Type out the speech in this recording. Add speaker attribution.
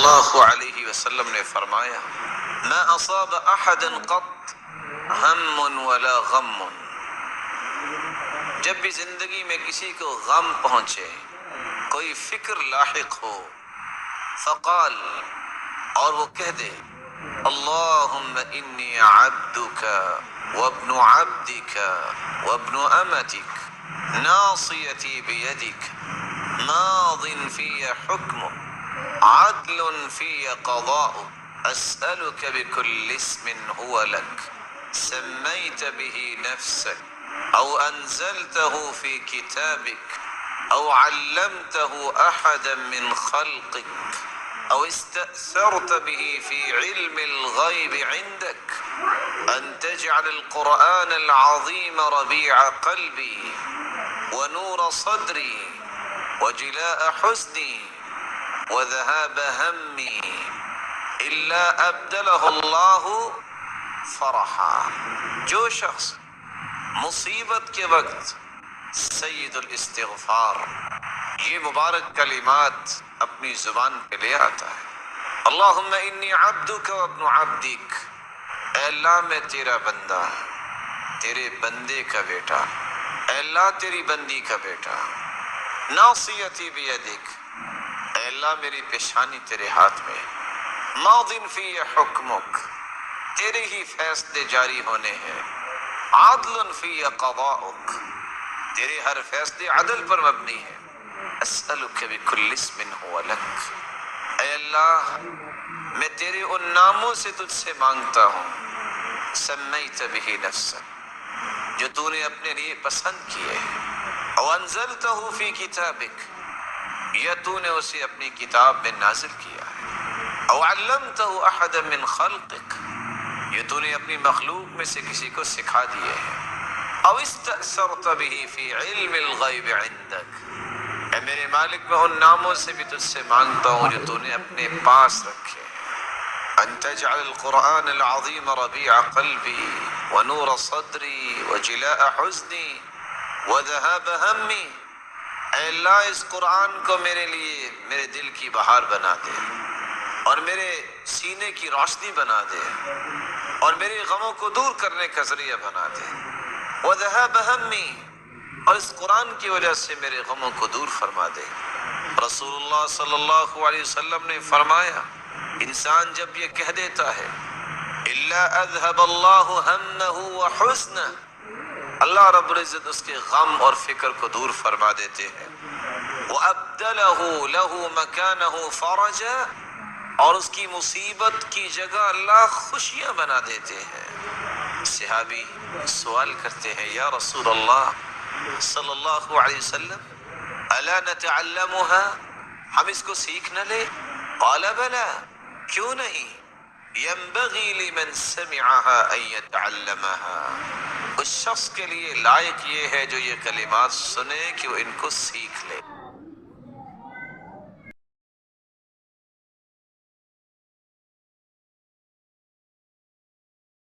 Speaker 1: اللہ علیہ وسلم نے فرمایا ما اصاب احد قط ہم ولا غم، جب بھی زندگی میں کسی کو غم پہنچے، کوئی فکر لاحق ہو، فقال، اور وہ کہہ دے اللہم انی عبدک وابن عبدک وابن امتک ناصیتی بیدک ماض فی حکمک عدل فی قضاؤک اسألک بکل اسم هو لک سمیت به نفسک او انزلته فی کتابک او علمته احدا من خلقک او استأثرت به في علم الغيب عندك ان تجعل القرآن العظيم ربيع قلبي ونور صدري وجلاء حزني وذهاب همي الا ابدله الله فرحا۔ جو شخص مصیبت کے وقت سید الاستغفار یہ مبارک کلمات اپنی زبان پہ لے آتا ہے، اللہم انی عبدک وابن عبدک، اے اللہ میں تیرا بندہ، تیرے بندے کا بیٹا، اے اللہ تیری بندی کا بیٹا، ناصیتی بیدک، اے اللہ میری پیشانی تیرے ہاتھ میں، ماض فی حکمک، تیرے ہی فیصلے جاری ہونے ہیں، عدل فی قضاؤک، تیرے ہر فیصلے عدل پر مبنی ہے، اسألک بکل اسم هو لک، اے اللہ میں تیرے ان ناموں سے تجھ سے مانگتا ہوں، سمیت به نفسک، جو تو نے اپنے لیے پسند کیے، او انزلتہ فی کتابک، یا تو نے اسے اپنی کتاب میں نازل کیا ہے، او علمتہ احدا من خلقک، یہ تو نے اپنی مخلوق میں سے کسی کو سکھا دیے ہیں، او استأثرت به فی علم الغیب عندک، اے میرے مالک میں ان ناموں سے بھی تجھ سے مانگتا ہوں جو تو نے اپنے پاس رکھے ہیں، ان تجعل القرآن العظیم ربیع قلبی ونور صدری وجلاء حزنی وذهاب ہمی، اے اللہ اس قرآن کو میرے لیے میرے دل کی بہار بنا دے اور میرے سینے کی روشنی بنا دے اور میرے غموں کو دور کرنے کا ذریعہ بنا دے، وذهاب ہمی، اور اس قرآن کی وجہ سے میرے غموں کو دور فرما دے۔ رسول اللہ صلی اللہ علیہ وسلم نے فرمایا انسان جب یہ کہہ دیتا ہے الا اذهب اللہ ہمہ وحزنہ، اللہ رب العزت اس کے غم اور فکر کو دور فرما دیتے ہیں، وابدلہ لہ مکانہ فرجا، اور اس کی مصیبت کی جگہ اللہ خوشیاں بنا دیتے ہیں۔ صحابی سوال کرتے ہیں یا رسول اللہ صلی اللہ علیہ وسلم الا نتعلمها، ہم اس کو سیکھ نہ لے؟ قال بلا، کیوں نہیں، ينبغي لمن سمعها ان يتعلمها، اس شخص کے لیے لائق یہ ہے جو یہ کلمات سنے کہ وہ ان کو سیکھ لے۔